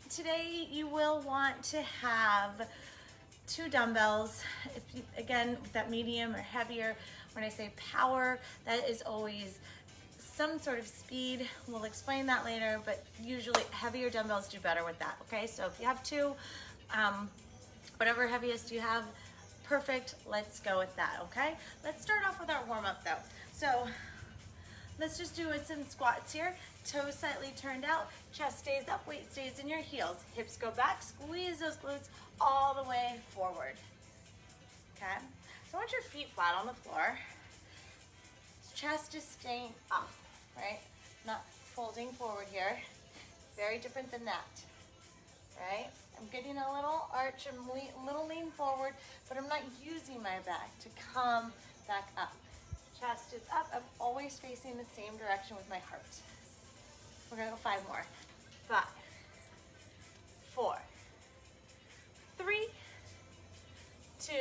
Today you will want to have 2 dumbbells. If you, again, with that medium or heavier, when I say power, that is always some sort of speed. We'll explain that later, but usually heavier dumbbells do better with that, okay? So if you have 2, whatever heaviest you have, perfect, let's go with that, okay? Let's start off with our warm-up though. So let's just do some squats here. Toes slightly turned out, chest stays up, weight stays in your heels. Hips go back, squeeze those glutes all the way forward, okay? So I want your feet flat on the floor. Chest is staying up, right? Not folding forward here. Very different than that, right? I'm getting a little arch and a little lean forward, but I'm not using my back to come back up. Chest is up. I'm always facing the same direction with my heart. We're gonna go 5 more. 5, 4, 3, 2,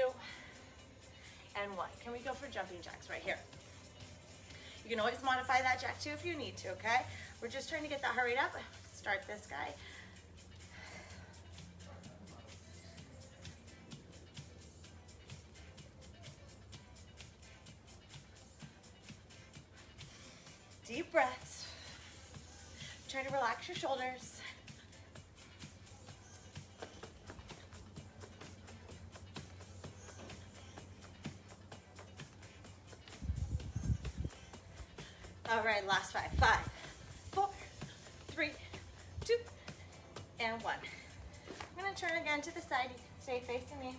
and 1. Can we go for jumping jacks right here? You can always modify that jack too if you need to, okay? We're just trying to get that heart rate up. Start this guy. Deep breaths. Try to relax your shoulders. All right, last 5. 5, 4, 3, 2, and 1. I'm gonna turn again to the side. You can stay facing me.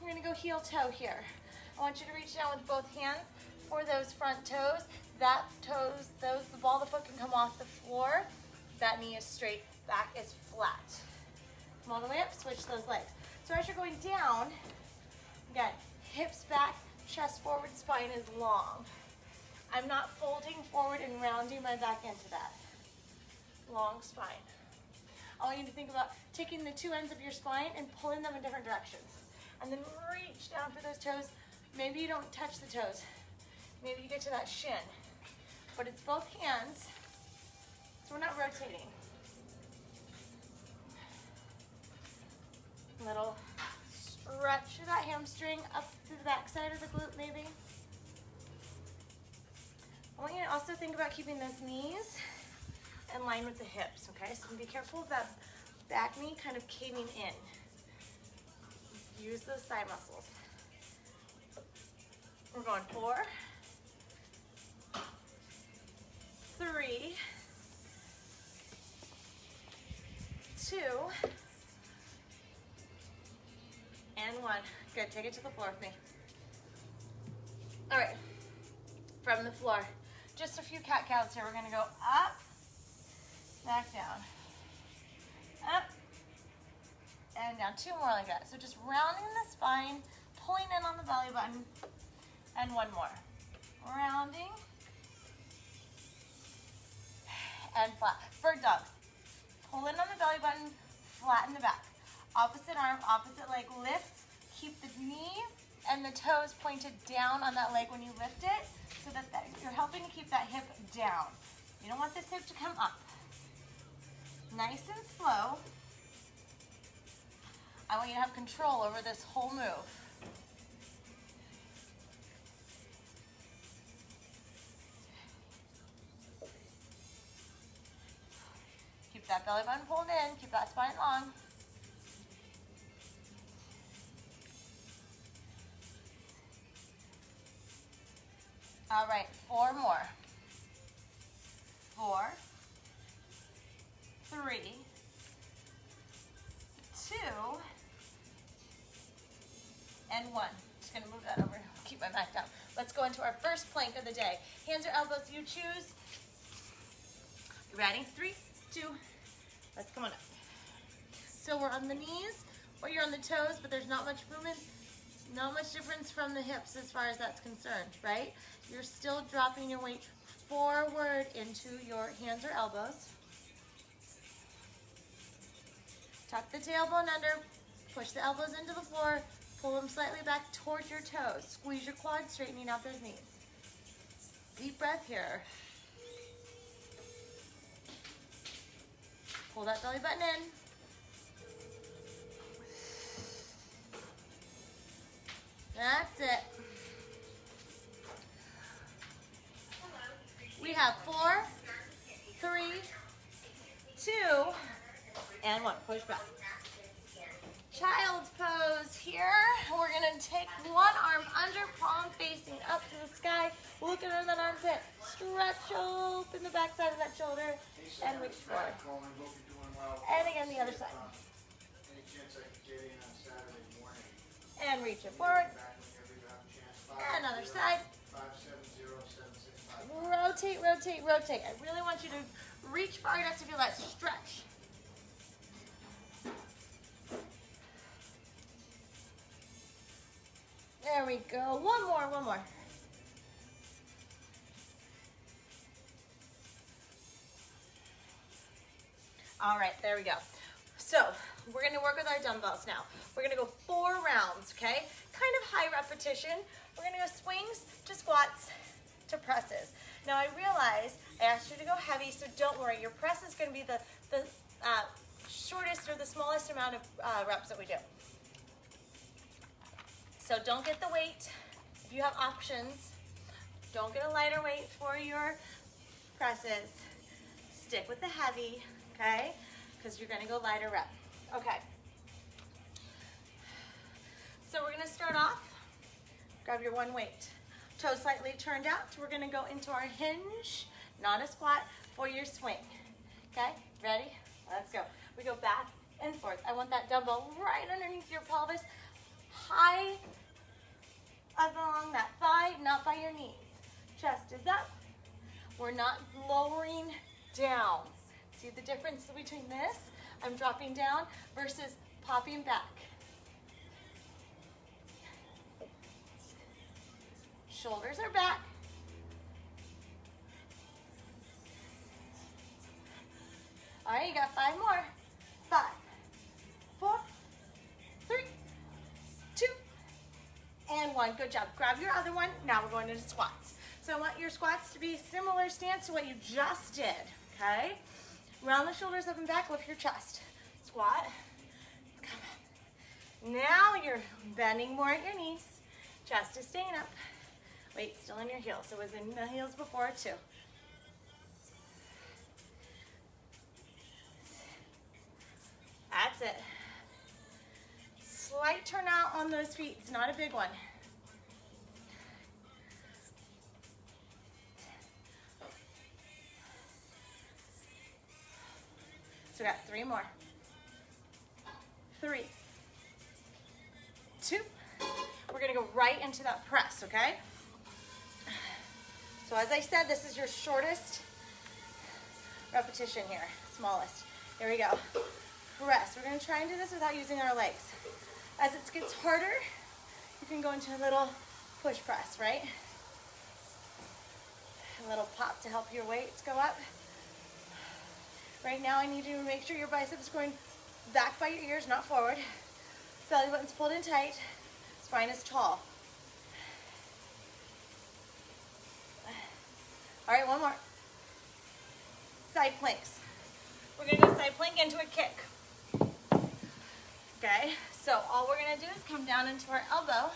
I'm gonna go heel toe here. I want you to reach down with both hands for those front toes. The ball of the foot can come off the floor. That knee is straight, back is flat. Come all the way up, switch those legs. So as you're going down, again, hips back, chest forward, spine is long. I'm not folding forward and rounding my back into that. Long spine. I want you to think about taking the 2 ends of your spine and pulling them in different directions. And then reach down for those toes. Maybe you don't touch the toes. Maybe you get to that shin. But it's both hands, so we're not rotating. Little stretch of that hamstring up to the back side of the glute maybe. I want you to also think about keeping those knees in line with the hips, okay? So be careful of that back knee kind of caving in. Use those side muscles. We're going 4, 3, 2, and 1. Good, take it to the floor with me. All right, from the floor, just a few cat-cows here. We're gonna go up, back down, up, and down. 2 more like that. So just rounding the spine, pulling in on the belly button, and 1 more. Rounding, and flat. Bird dogs. Pull in on the belly button, flatten the back. Opposite arm, opposite leg lifts. Keep the knee and the toes pointed down on that leg when you lift it, so that you're helping to keep that hip down. You don't want this hip to come up. Nice and slow. I want you to have control over this whole move. Keep that belly button pulled in, keep that spine long. All right, 4 more. 4, 3, 2, and 1. Just gonna move that over, keep my back down. Let's go into our first plank of the day. Hands or elbows, you choose. You ready? 3, 2, let's come on up. So we're on the knees, or you're on the toes, but there's not much movement, not much difference from the hips as far as that's concerned, right? You're still dropping your weight forward into your hands or elbows. Tuck the tailbone under, push the elbows into the floor, pull them slightly back towards your toes. Squeeze your quads, straightening out those knees. Deep breath here. Pull that belly button in. That's it. We have 4, 3, 2, and 1. Push back. Child's pose here. We're gonna take one arm under, palm facing up to the sky. Look under that armpit. Stretch open the back side of that shoulder and reach forward. And again, the other side. And reach it forward. And other side. Rotate, rotate, rotate. I really want you to reach far enough to feel that stretch. There we go. One more, one more. All right, there we go. So we're gonna work with our dumbbells now. We're gonna go 4 rounds, okay? Kind of high repetition. We're gonna go swings to squats to presses. Now I realize I asked you to go heavy, so don't worry. Your press is gonna be the shortest or the smallest amount of reps that we do. So don't get the weight. If you have options, don't get a lighter weight for your presses. Stick with the heavy, okay? Because you're gonna go lighter rep. Okay. So we're gonna start off. Grab your one weight. Toes slightly turned out. We're gonna go into our hinge, not a squat, for your swing. Okay, ready? Let's go. We go back and forth. I want that dumbbell right underneath your pelvis, high along that thigh, not by your knees. Chest is up. We're not lowering down. See the difference between this? I'm dropping down versus popping back. Shoulders are back. All right, you got 5 more. 5, 4, 3, 2, and 1. Good job. Grab your other one. Now we're going into squats. So I want your squats to be similar stance to what you just did, okay? Round the shoulders up and back, lift your chest. Squat. Come on. Now you're bending more at your knees. Chest is staying up. Weight still in your heels. It was in the heels before too. That's it. Slight turnout on those feet. It's not a big one. So we got 3 more. 3, 2. We're gonna go right into that press, okay? So as I said, this is your shortest repetition here, smallest. Here we go. Press. We're gonna try and do this without using our legs. As it gets harder, you can go into a little push press, right? A little pop to help your weights go up. Right now, I need you to make sure your biceps are going back by your ears, not forward. Belly button's pulled in tight. Spine is tall. All right, one more. Side planks. We're gonna go side plank into a kick. Okay, so all we're gonna do is come down into our elbow,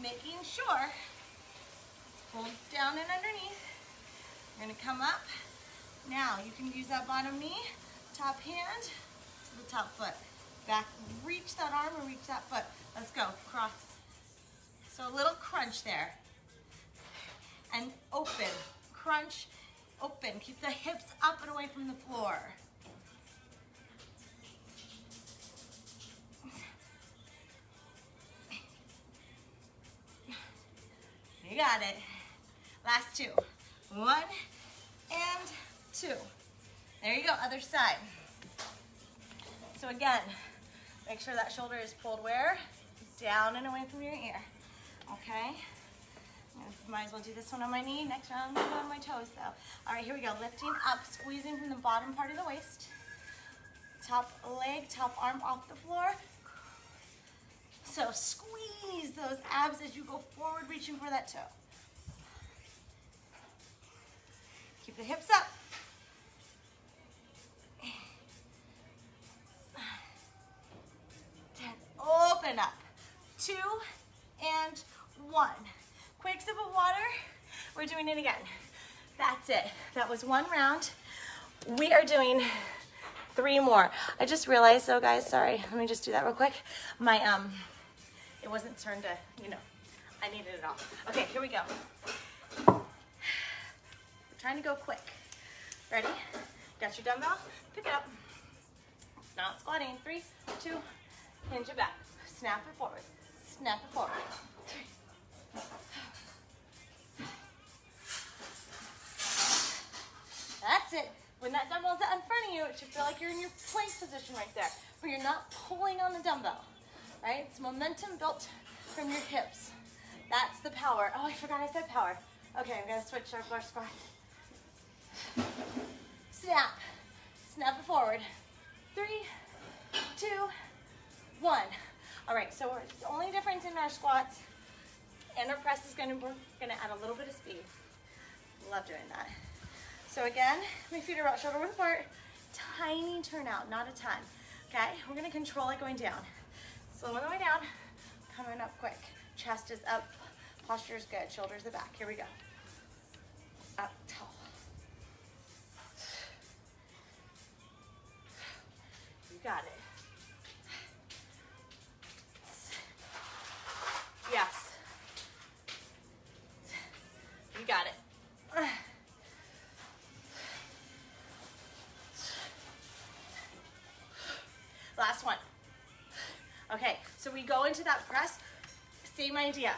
making sure it's pulled down and underneath. We're gonna come up. Now you can use that bottom knee, top hand to the top foot. Back, reach that arm or reach that foot. Let's go, cross. So a little crunch there. And open, crunch, open. Keep the hips up and away from the floor. You got it. Last 2. 1 and 2. There you go, other side. So again, make sure that shoulder is pulled where? Down and away from your ear. Okay? Might as well do this one on my knee. Next round, I'm gonna go on my toes though. All right, here we go. Lifting up, squeezing from the bottom part of the waist. Top leg, top arm off the floor. So squeeze those abs as you go forward, reaching for that toe. Keep the hips up. 2, and 1. Quick sip of water. We're doing it again. That's it. That was 1 round. We are doing 3 more. I just realized though, guys, sorry, let me just do that real quick. My, it wasn't turned to, you know, I needed it all. Okay, here we go. We're trying to go quick. Ready? Got your dumbbell? Pick it up. Not squatting. 3, 2, hinge it back. Snap it forward. Snap it forward. 3. That's it. When that dumbbell's out in front of you, it should feel like you're in your plank position right there, where you're not pulling on the dumbbell, right? It's momentum built from your hips. That's the power. Oh, I forgot I said power. Okay, I'm gonna switch our squat. Snap. Snap it forward. 3, 2, 1. All right, so the only difference in our squats and our press is we're gonna add a little bit of speed. Love doing that. So again, my feet are about shoulder width apart. Tiny turnout, not a ton. Okay, we're gonna control it going down. Slow on the way down, coming up quick. Chest is up, posture is good, shoulders are back. Here we go. Up tall. You got it. Yes. You got it. Last one. Okay, so we go into that press, same idea.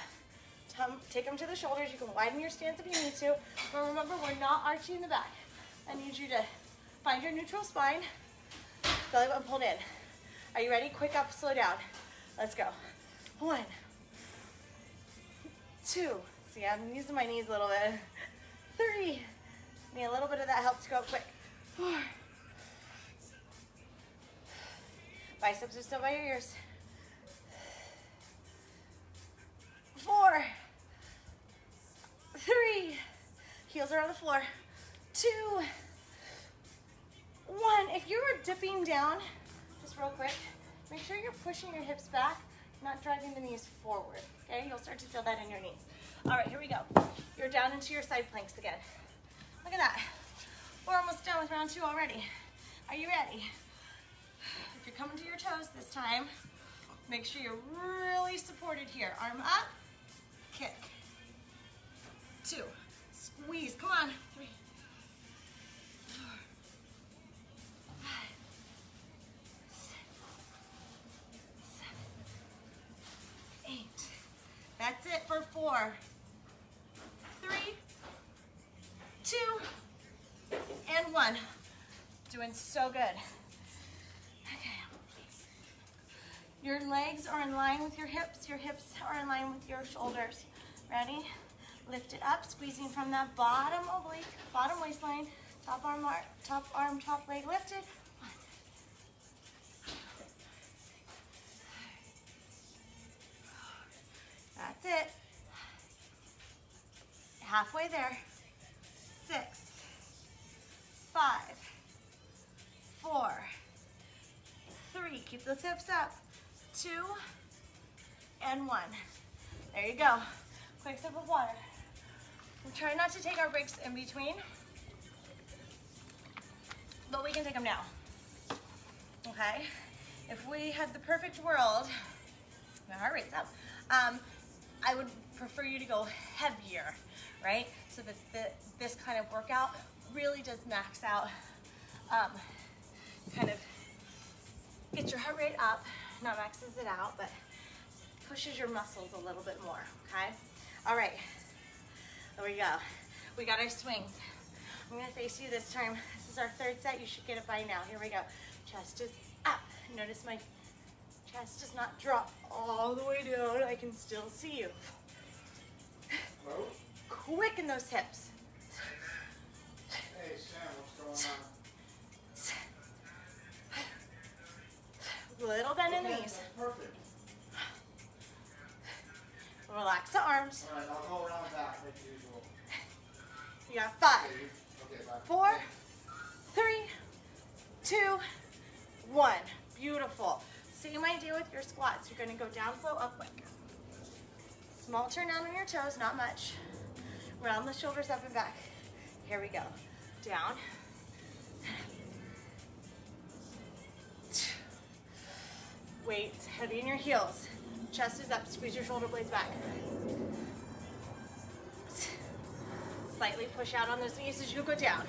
Take them to the shoulders. You can widen your stance if you need to, but remember, we're not arching the back. I need you to find your neutral spine, belly button pulled in. Are you ready? Quick up, slow down. Let's go. 1, 2. See, I'm using my knees a little bit. 3. Need a little bit of that help to go quick. 4. Biceps are still by your ears. 4, 3, heels are on the floor. 2, 1. If you are dipping down, just real quick, make sure you're pushing your hips back, not driving the knees forward, okay? You'll start to feel that in your knees. All right, here we go. You're down into your side planks again. Look at that. We're almost done with round 2 already. Are you ready? If you're coming to your toes this time, make sure you're really supported here. Arm up, kick. 2, squeeze, come on. 3, 4, 5, 6, 7, 8. That's it for 4, 3, 2, and 1. Doing so good. Your legs are in line with your hips are in line with your shoulders. Ready? Lift it up, squeezing from that bottom oblique, bottom waistline, top arm, top leg lifted. 1. That's it. Halfway there. 6, 5, 4, 3. Keep those hips up. 2, and 1. There you go. Quick sip of water. We're trying not to take our breaks in between, but we can take them now. Okay? If we had the perfect world, my heart rate's up, I would prefer you to go heavier, right? So that this kind of workout really does max out, kind of get your heart rate up. Not maxes it out, but pushes your muscles a little bit more, okay? All right, there we go. We got our swings. I'm gonna face you this time. This is our 3rd set. You should get it by now. Here we go. Chest is up. Notice my chest does not drop all the way down. I can still see you. Quicken those hips. Hey, Sam, what's going on? Little bend in the knees. Perfect. Relax the arms. All right, I'll go around back like usual. You got 5, Okay, bye. 4, 3, 2, 1. Beautiful. Same idea with your squats. You're gonna go down slow, up quick. Small turn down on your toes, not much. Round the shoulders up and back. Here we go. Down. Weights heavy in your heels. Chest is up, squeeze your shoulder blades back. Slightly push out on those knees as you go down.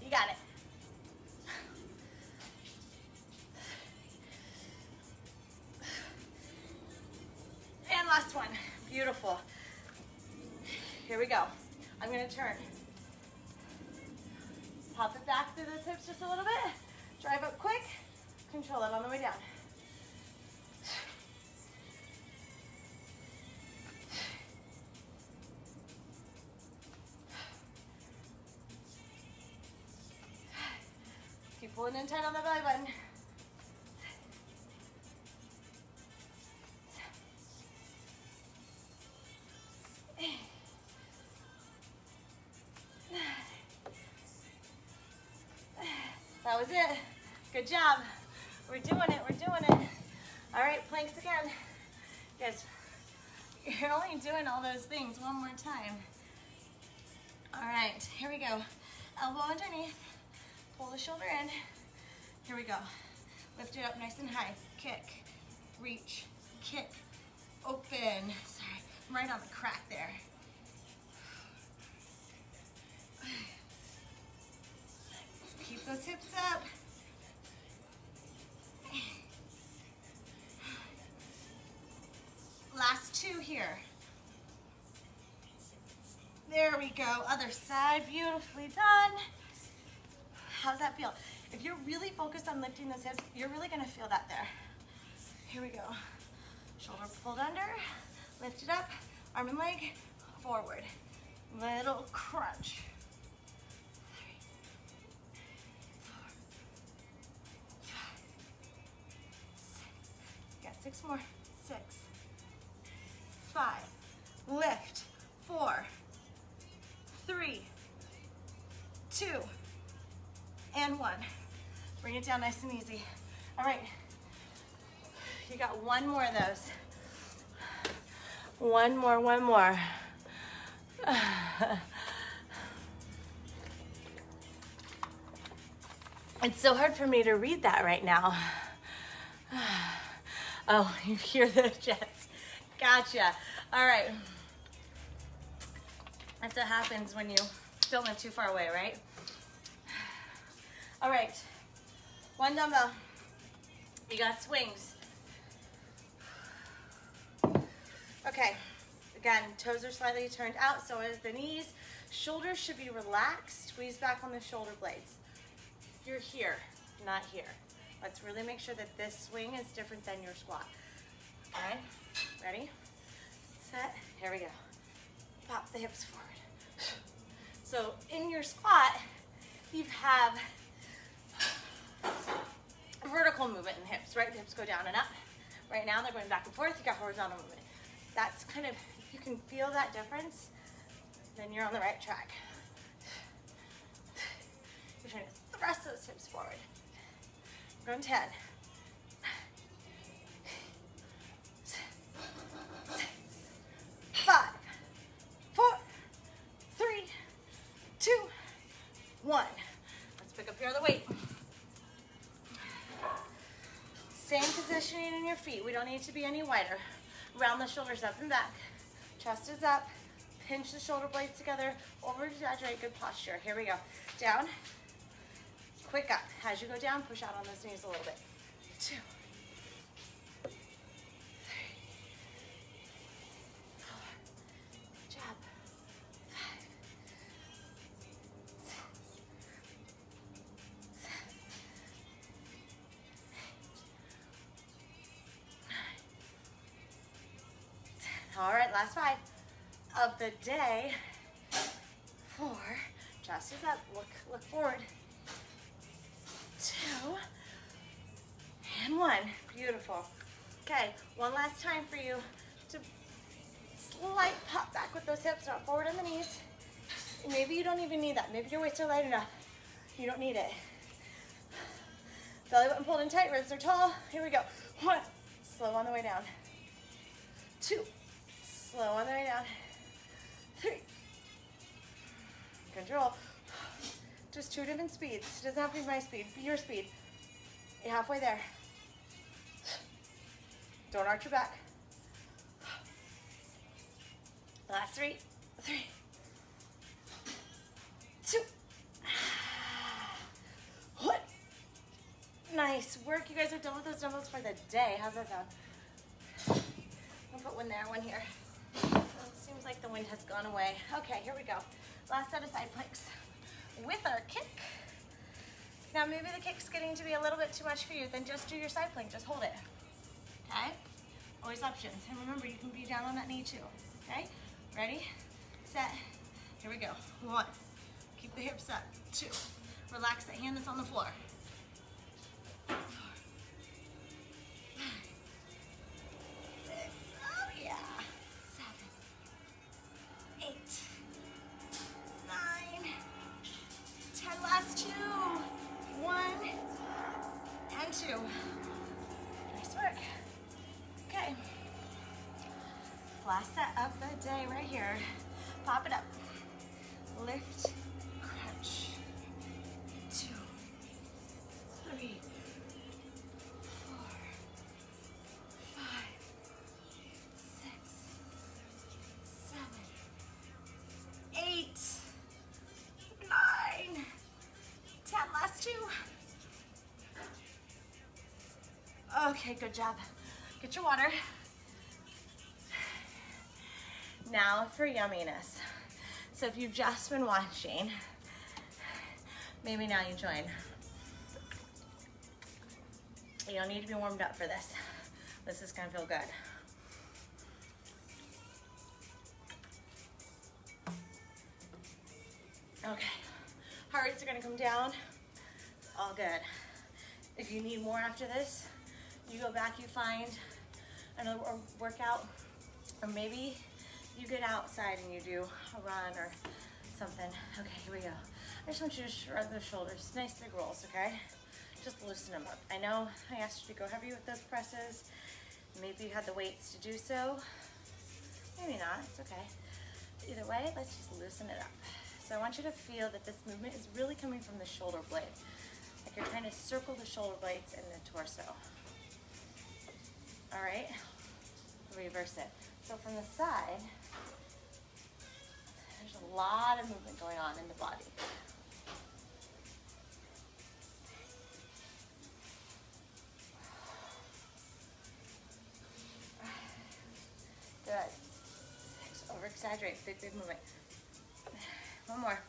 You got it. And last one. Beautiful. Here we go. I'm going to turn. Pop it back through those hips just a little bit. Drive up quick. Control it on the way down. Keep pulling in tight on the belly button. That was it. Good job. We're doing it. We're doing it. All right, planks again. Guys, you're only doing all those things one more time. All right, here we go. Elbow underneath. Pull the shoulder in. Here we go. Lift it up nice and high. Kick, reach, kick, open. Sorry, I'm right on the crack there. Keep those hips up. Last two here. There we go. Other side. Beautifully done. How's that feel? If you're really focused on lifting those hips, you're really going to feel that there. Here we go. Shoulder pulled under. Lift it up. Arm and leg. Forward. Little crunch. 6 more. 6, 5, lift. 4, 3, 2, and 1. Bring it down nice and easy. All right, you got one more of those. One more. It's so hard for me to read that right now. Oh, you hear the jets. Gotcha. All right. That's what happens when you don't live too far away, right? All right. One dumbbell. You got swings. Okay. Again, toes are slightly turned out, so is the knees. Shoulders should be relaxed. Squeeze back on the shoulder blades. You're here, not here. Let's really make sure that this swing is different than your squat. Okay, ready, set, here we go. Pop the hips forward. So in your squat, you have vertical movement in the hips, right? The hips go down and up. Right now they're going back and forth. You got horizontal movement. That's kind of, if you can feel that difference, then you're on the right track. You're trying to thrust those hips forward. We're on 10. 6, 5, 4, 3, 2, 1. Let's pick up your other weight. Same positioning in your feet. We don't need to be any wider. Round the shoulders up and back. Chest is up. Pinch the shoulder blades together. Over to exaggerate. Good posture. Here we go. Down. Quick up. As you go down, push out on those knees a little bit. 2, 3, 4. Good job. 5, 6, 7, 8, 9, 10. All right, last 5 of the day. 4. Chest is up. Look forward. 2 and 1. Beautiful. Okay, one last time for you to slight pop back with those hips, not forward on the knees. Maybe you don't even need that. Maybe your weights are light enough. You don't need it. Belly button pulled in tight, ribs are tall. Here we go. 1, slow on the way down. 2, slow on the way down. 3, control. Just 2 different speeds. It doesn't have to be my speed, be your speed. You're halfway there. Don't arch your back. Last 3, 2, 1. Nice work. You guys are done with those dumbbells for the day. How's that sound? I'll put one there, one here. Well, it seems like the wind has gone away. Okay, here we go. Last set of side planks with our kick. Now maybe the kick's getting to be a little bit too much for you, then just do your side plank, just hold it. Okay? Always options. And remember, you can be down on that knee too. Okay? Ready? Set. Here we go. 1. Keep the hips up. 2. Relax that hand that's on the floor. 4, 5, 6. Oh yeah. 7, 8, 9, 10. Last 2. 1 and 2. Nice work. Okay. Last set of the day right here. Pop it up. Lift, crunch. 2, 3, 4, 5, 6, 7, 8, 9, 10. Last 2. Okay, good job. Get your water. Now for yumminess. So if you've just been watching, maybe now you join. You don't need to be warmed up for this. This is gonna feel good. Okay, heart rates are gonna come down. It's all good. If you need more after this, you go back, you find another workout, or maybe you get outside and you do a run or something. Okay, here we go. I just want you to shrug the shoulders. Nice big rolls, okay? Just loosen them up. I know I asked you to go heavy with those presses. Maybe you had the weights to do so. Maybe not, it's okay. Either way, let's just loosen it up. So I want you to feel that this movement is really coming from the shoulder blade. Like you're trying to circle the shoulder blades and the torso. All right, reverse it. So from the side, there's a lot of movement going on in the body. Good. 6, over-exaggerate, big, big movement. One more.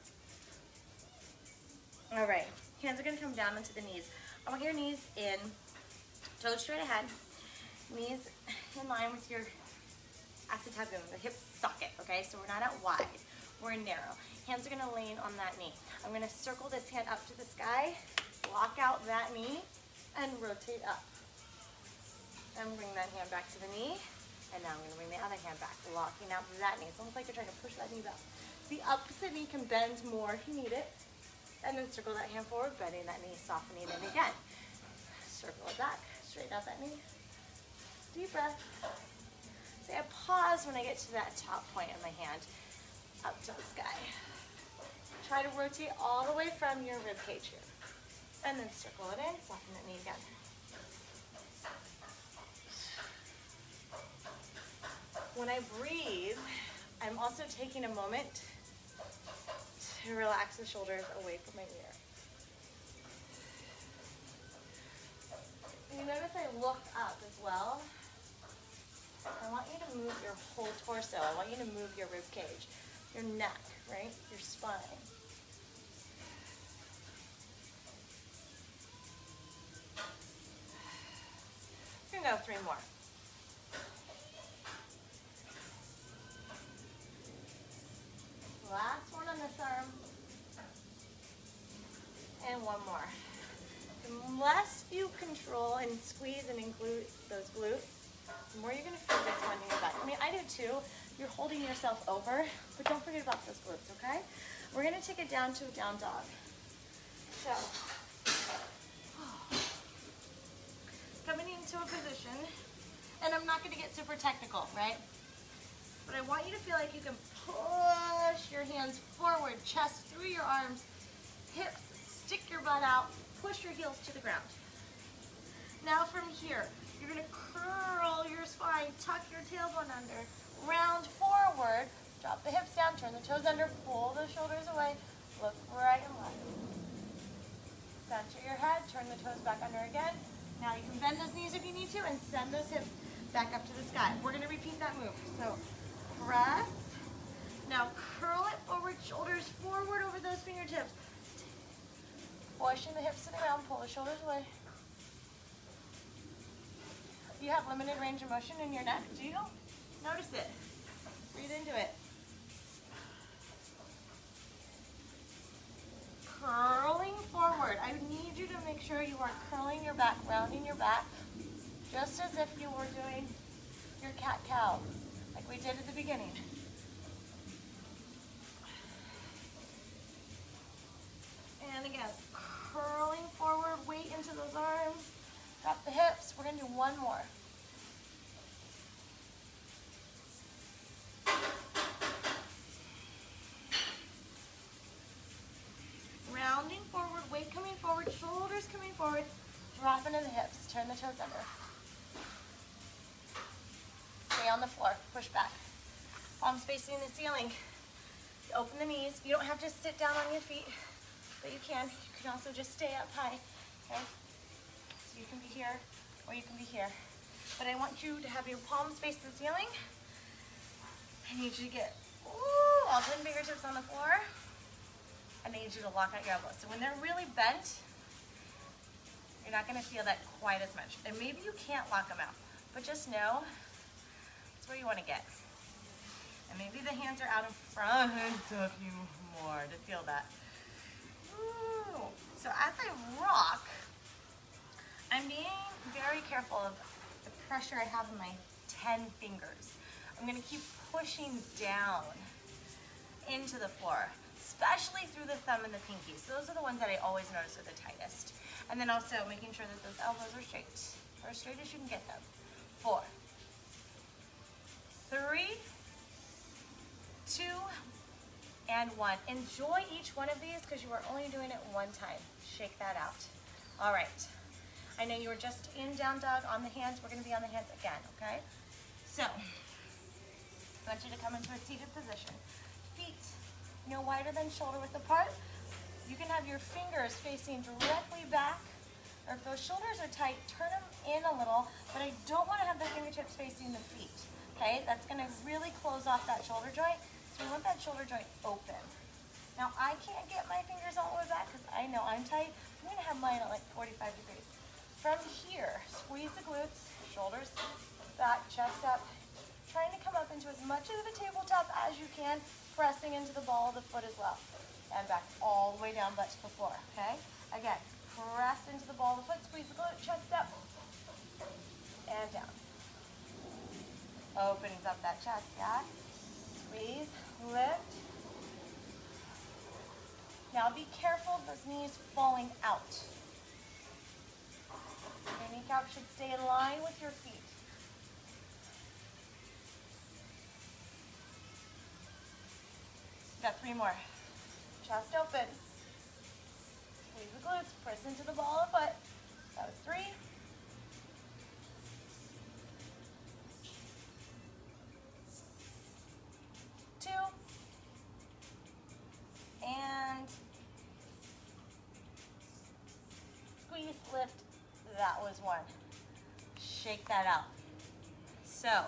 All right, hands are gonna come down onto the knees. I want your knees in, toes straight ahead, knees in line with your acetabular, the hip socket, okay? So we're not out wide, we're narrow. Hands are gonna lean on that knee. I'm gonna circle this hand up to the sky, lock out that knee, and rotate up. And bring that hand back to the knee, and now I'm gonna bring the other hand back, locking out that knee. It's almost like you're trying to push that knee back. The opposite knee can bend more if you need it, and then circle that hand forward, bending that knee, softening it again. Circle it back, straighten out that knee. Deep breath. Say I pause when I get to that top point of my hand, up to the sky. Try to rotate all the way from your rib cage here. And then circle it in, soften that knee again. When I breathe, I'm also taking a moment to relax the shoulders away from my ear. You notice I look up as well. I want you to move your whole torso. I want you to move your rib cage, your neck, right? Your spine. We're gonna go 3 more. Last one on this arm. And one more. The less you control and squeeze and include those glutes, the more you're gonna feel this one in your butt. I mean, I do too. You're holding yourself over, but don't forget we've locked those glutes, okay? We're gonna take it down to a down dog. So, coming into a position, and I'm not gonna get super technical, right? But I want you to feel like you can push your hands forward, chest through your arms, hips, stick your butt out, push your heels to the ground. Now from here, you're gonna curl your spine, tuck your tailbone under, round forward, drop the hips down, turn the toes under, pull the shoulders away, look right and left. Center your head, turn the toes back under again. Now you can bend those knees if you need to and send those hips back up to the sky. We're gonna repeat that move. So press, now curl it forward, shoulders forward over those fingertips. Pushing the hips to the ground, pull the shoulders away. You have limited range of motion in your neck, do you? Notice it. Breathe into it. Curling forward. I need you to make sure you are curling your back, rounding your back, just as if you were doing your cat-cow, like we did at the beginning. And again, curling forward, weight into those arms, drop the hips. We're gonna do one more. Rounding forward, weight coming forward, shoulders coming forward, drop into the hips, turn the toes under. Stay on the floor, push back. Palms facing the ceiling. Open the knees. You don't have to sit down on your feet, but you can. You can also just stay up high, okay? So you can be here, or you can be here. But I want you to have your palms face the ceiling. I need you to get, all 10 fingertips on the floor. I need you to lock out your elbows. So when they're really bent, you're not gonna feel that quite as much. And maybe you can't lock them out, but just know that's where you wanna get. And maybe the hands are out in front of you more to feel that. Ooh. So as I rock, I'm being very careful of the pressure I have in my 10 fingers. I'm gonna keep pushing down into the floor, especially through the thumb and the pinkies. Those are the ones that I always notice are the tightest. And then also making sure that those elbows are straight, or as straight as you can get them. 4, 3, 2, and 1. Enjoy each one of these because you are only doing it one time. Shake that out. All right. I know you were just in down dog on the hands. We're going to be on the hands again, okay? So, I want you to come into a seated position. Feet no wider than shoulder width apart. You can have your fingers facing directly back, or if those shoulders are tight, turn them in a little, but I don't want to have the fingertips facing the feet, okay? That's going to really close off that shoulder joint, so we want that shoulder joint open. Now, I can't get my fingers all the way back because I know I'm tight. I'm going to have mine at like 45 degrees. From here, squeeze the glutes, shoulders back, chest up, trying to come up into as much of the tabletop as you can, pressing into the ball of the foot as well. And back all the way down, butt to the floor, okay? Again, press into the ball of the foot, squeeze the glute, chest up, and down. Opens up that chest, yeah? Squeeze, lift. Now be careful of those knees falling out. Your kneecap should stay in line with your feet. Got 3 more. Chest open. Squeeze the glutes, press into the ball of the foot. That was 3. 2. And squeeze, lift. That was 1. Shake that out. So,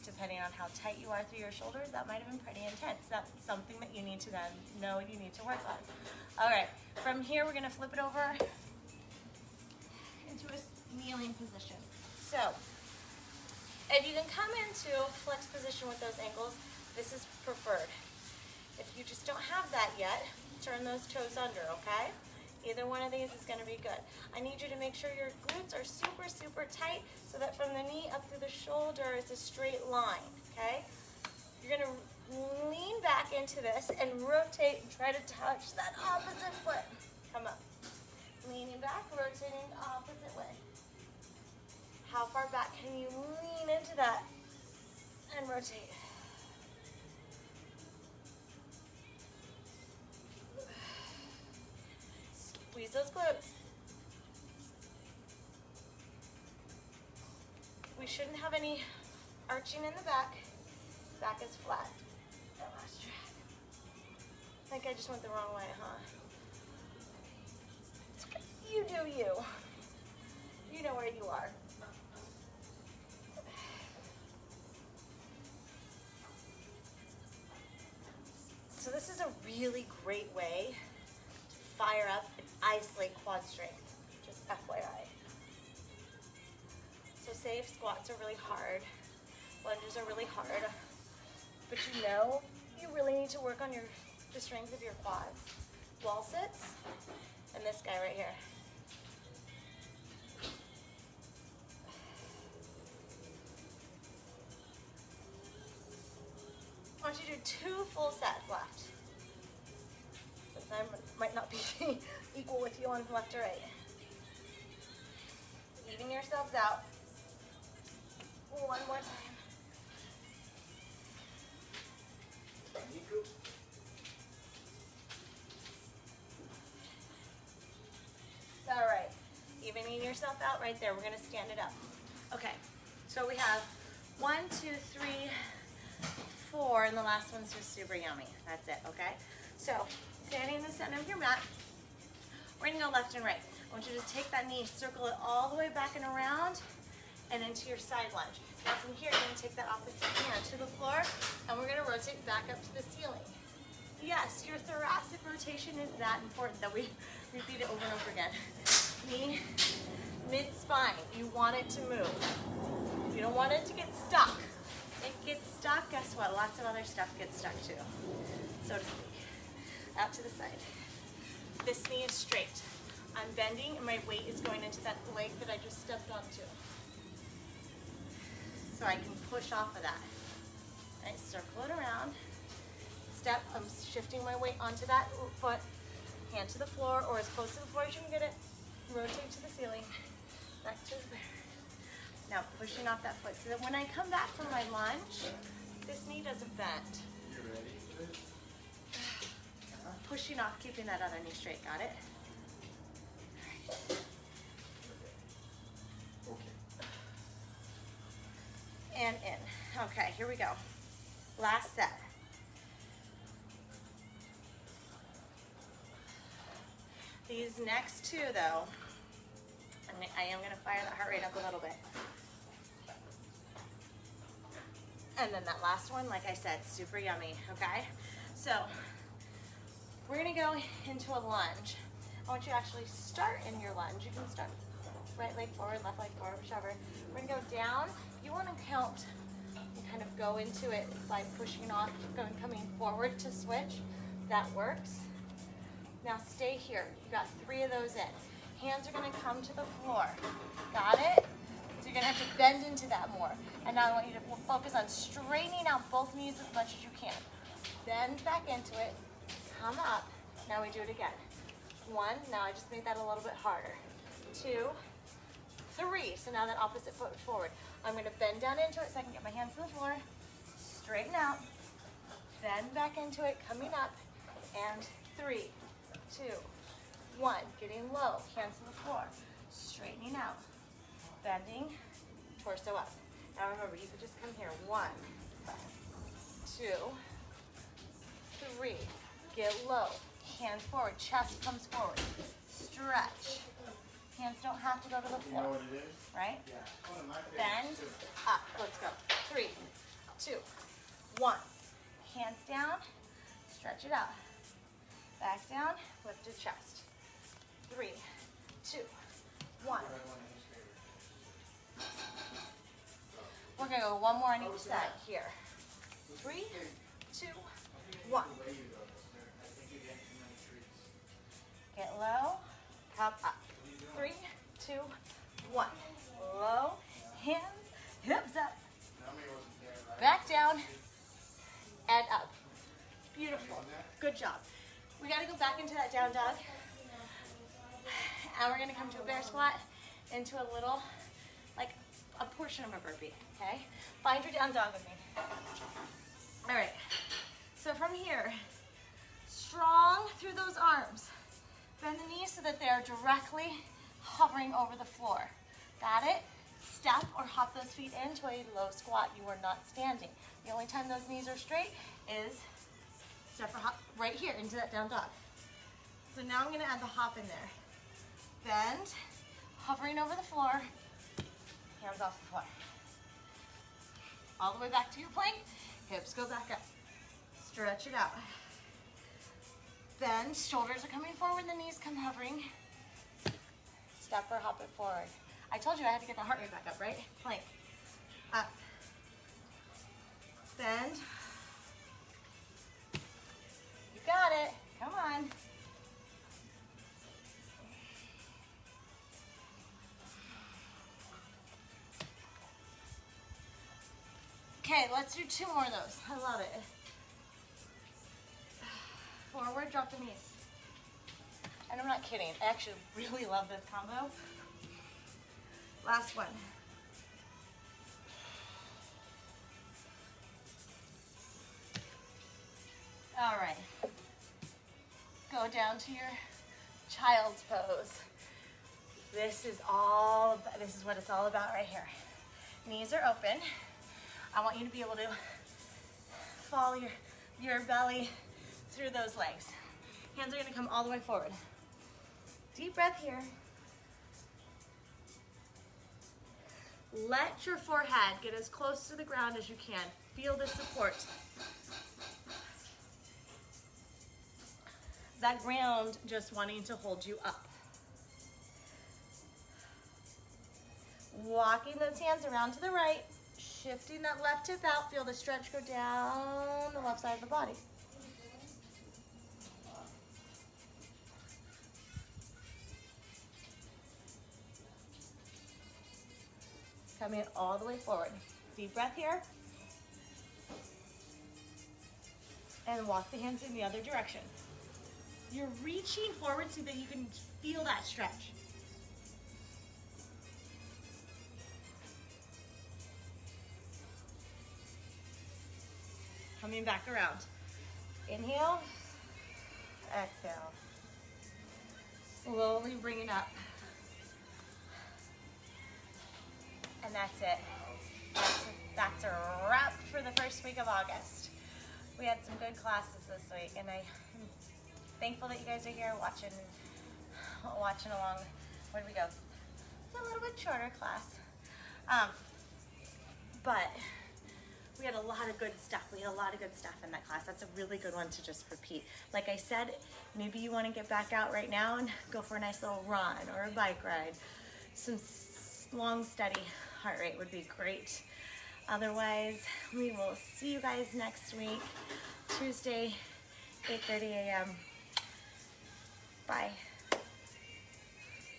depending on how tight you are through your shoulders, that might have been pretty intense. That's something that you need to then know you need to work on. All right, from here we're gonna flip it over into a kneeling position. So, if you can come into flex position with those ankles, this is preferred. If you just don't have that yet, turn those toes under, okay? Either one of these is gonna be good. I need you to make sure your glutes are super, super tight so that from the knee up through the shoulder is a straight line, okay? You're gonna lean back back into this and rotate and try to touch that opposite foot. Come up. Leaning back, rotating the opposite way. How far back can you lean into that and rotate? Squeeze those glutes. We shouldn't have any arching in the back. Back is flat. I lost track. I think I just went the wrong way, huh? It's okay. You do you. You know where you are. So this is a really great way to fire up and isolate quad strength, just FYI. So say if squats are really hard, lunges are really hard, but you know you really need to work on the strength of your quads. Wall sits, and this guy right here. I want you to do 2 full sets left. Since I might not be equal with you on left or right. Even yourselves out. One more time. All right. Evening yourself out right there. We're going to stand it up. Okay. So we have 1, 2, 3, 4, and the last one's just super yummy. That's it, okay? So, standing in the center of your mat, we're gonna go left and right. I want you to take that knee, circle it all the way back and around, and into your side lunge. Now from here, you're gonna take that opposite hand to the floor, and we're gonna rotate back up to the ceiling. Yes, your thoracic rotation is that important that we repeat it over and over again. Knee, mid-spine, you want it to move. You don't want it to get stuck. It gets stuck, guess what? Lots of other stuff gets stuck too, so to speak. Out to the side. This knee is straight. I'm bending and my weight is going into that leg that I just stepped onto. So I can push off of that. Right, circle it around. Step, I'm shifting my weight onto that foot. Hand to the floor or as close to the floor as you can get it. Rotate to the ceiling. Back to there. Now pushing off that foot so that when I come back from my lunge, this knee doesn't bend. You ready for this? Pushing off, keeping that other knee straight, got it? Okay. And in. Okay, here we go. Last set. These next 2 though, I am gonna fire that heart rate up a little bit. And then that last one, like I said, super yummy, okay? So, we're gonna go into a lunge. I want you to actually start in your lunge. You can start right leg forward, left leg forward, whichever. We're gonna go down. You wanna count and kind of go into it by pushing off, coming forward to switch. That works. Now stay here. You got 3 of those in. Hands are gonna come to the floor. Got it? So you're gonna have to bend into that more. And now I want you to focus on straightening out both knees as much as you can. Bend back into it, come up. Now we do it again. 1, now I just made that a little bit harder. 2, 3, so now that opposite foot forward. I'm gonna bend down into it so I can get my hands to the floor. Straighten out, bend back into it, coming up, and 3, 2, 1, getting low, hands to the floor, straightening out, bending, torso up. Now remember, you could just come here. 1, 2, 3, get low, hands forward, chest comes forward, stretch. Hands don't have to go to the floor. You know what it is? Right? Yeah. One of my Bend, favorites too. up, let's go. 3, 2, 1. Hands down, stretch it out. Back down, lift your chest. 3, 2, 1. We're gonna go one more on each side here. 3, 2, 1. Get low, come up. 3, 2, 1. Low, hands, hips up. Back down and up. Beautiful. Beautiful. Good job. We got to go back into that down dog. And we're going to come to a bear squat, into a little, like a portion of a burpee, okay? Find your down dog with me. All right. So from here, strong through those arms. Bend the knees so that they're directly hovering over the floor. Got it? Step or hop those feet into a low squat. You are not standing. The only time those knees are straight is step or hop right here into that down dog. So now I'm going to add the hop in there. Bend, hovering over the floor, hands off the floor. All the way back to your plank, hips go back up. Stretch it out. Bend, shoulders are coming forward, the knees come hovering. Step or hop it forward. I told you I had to get the heart rate back up, right? Plank. Up. Bend. You got it. Come on. Okay, let's do 2 more of those. I love it. Forward, drop the knees. And I'm not kidding. I actually really love this combo. Last one. All right. Go down to your child's pose. This is what it's all about right here. Knees are open. I want you to be able to follow your belly through those legs. Hands are gonna come all the way forward. Deep breath here. Let your forehead get as close to the ground as you can. Feel the support. That ground just wanting to hold you up. Walking those hands around to the right, shifting that left hip out. Feel the stretch go down the left side of the body. Coming all the way forward. Deep breath here. And walk the hands in the other direction. You're reaching forward so that you can feel that stretch. Coming back around. Inhale, exhale. Slowly bring it up. And that's it. That's a wrap for the first week of August. We had some good classes this week, and I'm thankful that you guys are here watching along. Where did we go? It's a little bit shorter class. But we had a lot of good stuff. We had a lot of good stuff in that class. That's a really good one to just repeat. Like I said, maybe you want to get back out right now and go for a nice little run or a bike ride. Some long, steady heart rate would be great. Otherwise, we will see you guys next week, Tuesday, 8:30 a.m. Bye.